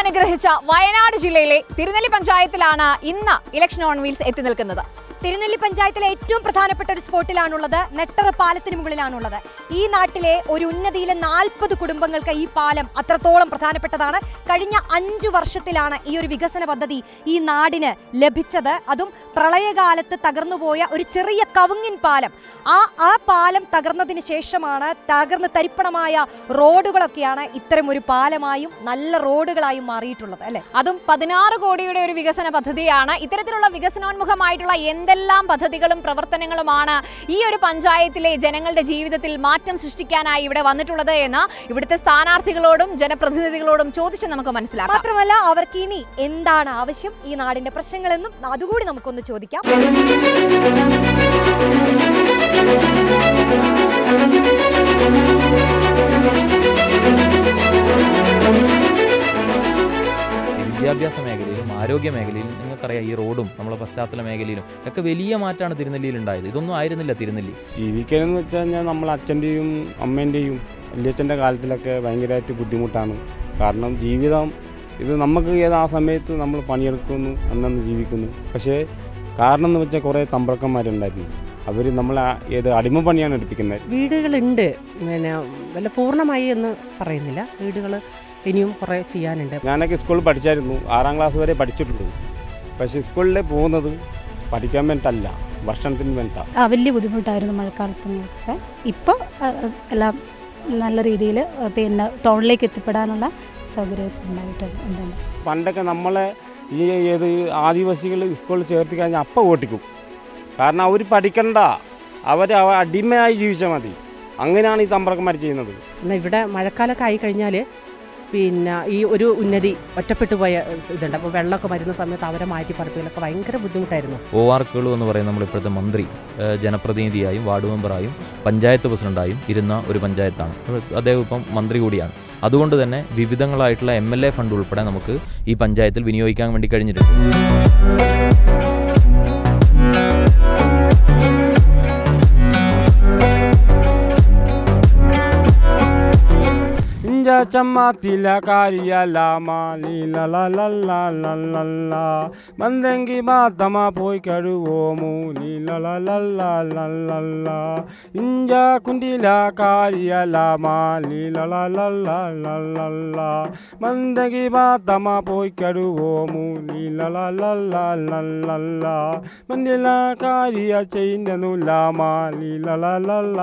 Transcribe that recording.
അനുഗ്രഹിച്ച വയനാട് ജില്ലയിലെ തിരുനെല്ലി പഞ്ചായത്തിലാണ് ഇന്ന് ഇലക്ഷൻ ഓൺ വീൽസ് എത്തി നിൽക്കുന്നത്. തിരുനെല്ലി പഞ്ചായത്തിലെ ഏറ്റവും പ്രധാനപ്പെട്ട ഒരു സ്പോട്ടിലാണുള്ളത്. നെട്ടറ പാലത്തിന് മുകളിലാണുള്ളത്. ഈ നാട്ടിലെ ഒരു ഉന്നതിയിലെ 40 കുടുംബങ്ങൾക്ക് ഈ പാലം അത്രത്തോളം പ്രധാനപ്പെട്ടതാണ്. കഴിഞ്ഞ 5 വർഷത്തിലാണ് ഈ ഒരു വികസന പദ്ധതി ഈ നാടിന് ലഭിച്ചത്. അതും പ്രളയകാലത്ത് തകർന്നുപോയ ഒരു ചെറിയ കവുങ്ങിൻ പാലം. ആ പാലം തകർന്നതിന് ശേഷമാണ് തകർന്ന് തരിപ്പണമായ റോഡുകളൊക്കെയാണ് ഇത്തരം ഒരു പാലമായും നല്ല റോഡുകളായും മാറിയിട്ടുള്ളത് അല്ലെ. അതും 16 കോടിയുടെ ഒരു വികസന പദ്ധതിയാണ്. ഇത്തരത്തിലുള്ള വികസനോന്മുഖമായിട്ടുള്ള എന്തെല്ലാം പദ്ധതികളും പ്രവർത്തനങ്ങളുമാണ് ഈ ഒരു പഞ്ചായത്തിലെ ജനങ്ങളുടെ ജീവിതത്തിൽ മാറ്റം സൃഷ്ടിക്കാനായി ഇവിടെ വന്നിട്ടുള്ളത് എന്ന് ഇവിടുത്തെ സ്ഥാനാർത്ഥികളോടും ജനപ്രതിനിധികളോടും ചോദിച്ച് നമുക്ക് മനസ്സിലാക്കാം. മാത്രമല്ല അവർക്ക് ഇനി എന്താണ് ആവശ്യം, ഈ നാടിന്റെ പ്രശ്നങ്ങളെന്നും അതുകൂടി നമുക്കൊന്ന് ചോദിക്കാം. വിദ്യാഭ്യാസ മേഖലയിലും ആരോഗ്യ മേഖലയിലും നിങ്ങൾക്കറിയാം, ഈ റോഡും നമ്മളെ പശ്ചാത്തല മേഖലയിലും ഒക്കെ വലിയ മാറ്റമാണ് തിരുനെല്ലിയിൽ ഉണ്ടായത്. ഇതൊന്നും ആയിരുന്നില്ല തിരുനെല്ലി. ജീവിക്കണമെന്ന് വെച്ച് കഴിഞ്ഞാൽ നമ്മൾ അച്ഛൻ്റെയും അമ്മേൻ്റെയും വലിയച്ഛൻ്റെ കാലത്തിലൊക്കെ ഭയങ്കരമായിട്ട് ബുദ്ധിമുട്ടാണ്. കാരണം ജീവിതം ഇത് നമുക്ക് ആ സമയത്ത് നമ്മൾ പണിയെടുക്കുന്നു, അന്നന്ന് ജീവിക്കുന്നു. പക്ഷേ കാരണം എന്ന് വെച്ചാൽ കുറേ തമ്പ്രക്കന്മാരുണ്ടായിരുന്നു. അവർ നമ്മളെ അടിമ പണിയാണ് എടുപ്പിക്കുന്നത്. വീടുകളുണ്ട്, പിന്നെ വല്ല പൂർണ്ണമായി എന്ന് പറയുന്നില്ല. വീടുകൾ ഇനിയും കുറേ ചെയ്യാനുണ്ട്. ഞാനൊക്കെ സ്കൂളിൽ പഠിച്ചായിരുന്നു, 6ാം ക്ലാസ് വരെ പഠിച്ചിട്ടുള്ളൂ. പക്ഷേ സ്കൂളിൽ പോകുന്നത് പഠിക്കാൻ വേണ്ടിയിട്ടല്ല, ഭക്ഷണത്തിന് വേണ്ടിയിട്ടാണ്. വലിയ ബുദ്ധിമുട്ടായിരുന്നു മഴക്കാലത്തൊക്കെ. ഇപ്പോൾ എല്ലാം നല്ല രീതിയിൽ പിന്നെ ടൗണിലേക്ക് എത്തിപ്പെടാനുള്ള സൗകര്യമൊക്കെ ഉണ്ടായിട്ടുണ്ട്. പണ്ടൊക്കെ നമ്മളെ ഈ ആദിവാസികൾ സ്കൂളിൽ ചേർത്തി കഴിഞ്ഞാൽ അപ്പം ഓട്ടിക്കും. കാരണം അവർ പഠിക്കണ്ട, അവർ അടിമയായി ജീവിച്ചാൽ മതി. അങ്ങനെയാണ് ഈ തമ്പ്രക്കന്മാർ ചെയ്യുന്നത്. എന്നാൽ ഇവിടെ മഴക്കാലമൊക്കെ ആയിക്കഴിഞ്ഞാൽ പിന്നെ ഈ ഒരു ഉന്നതി ഒറ്റപ്പെട്ടു പോയ ഇതുണ്ട്. അപ്പോൾ വെള്ളമൊക്കെ വരുന്ന സമയത്ത് അവരെ മാറ്റി പറപ്പിക്കലൊക്കെ ഭയങ്കര ബുദ്ധിമുട്ടായിരുന്നു. OR കേളു എന്ന് പറയുന്ന നമ്മളിപ്പോഴത്തെ മന്ത്രി ജനപ്രതിനിധിയായും വാർഡ് മെമ്പറായും പഞ്ചായത്ത് പ്രസിഡന്റായും ഇരുന്ന ഒരു പഞ്ചായത്താണ്. അദ്ദേഹം ഇപ്പം മന്ത്രി കൂടിയാണ്. അതുകൊണ്ട് തന്നെ വിവിധങ്ങളായിട്ടുള്ള MLA ഫണ്ട് ഉൾപ്പെടെ നമുക്ക് ഈ പഞ്ചായത്തിൽ വിനിയോഗിക്കാൻ വേണ്ടി കഴിഞ്ഞിട്ടുണ്ട്. ചമ്മാത്തില കാരിയല മന്ദങ്കി മാത്തമ പോയി കഴുവോമു ലീലല ഇഞ്ച കുണ്ടില കാരിയല ലീലല മന്ദങ്കി മാത്തമ പോയി കഴുവോമു ലീലല മന്ദില കാരിയ ചെയ്യുന്നുലാമ ലീലല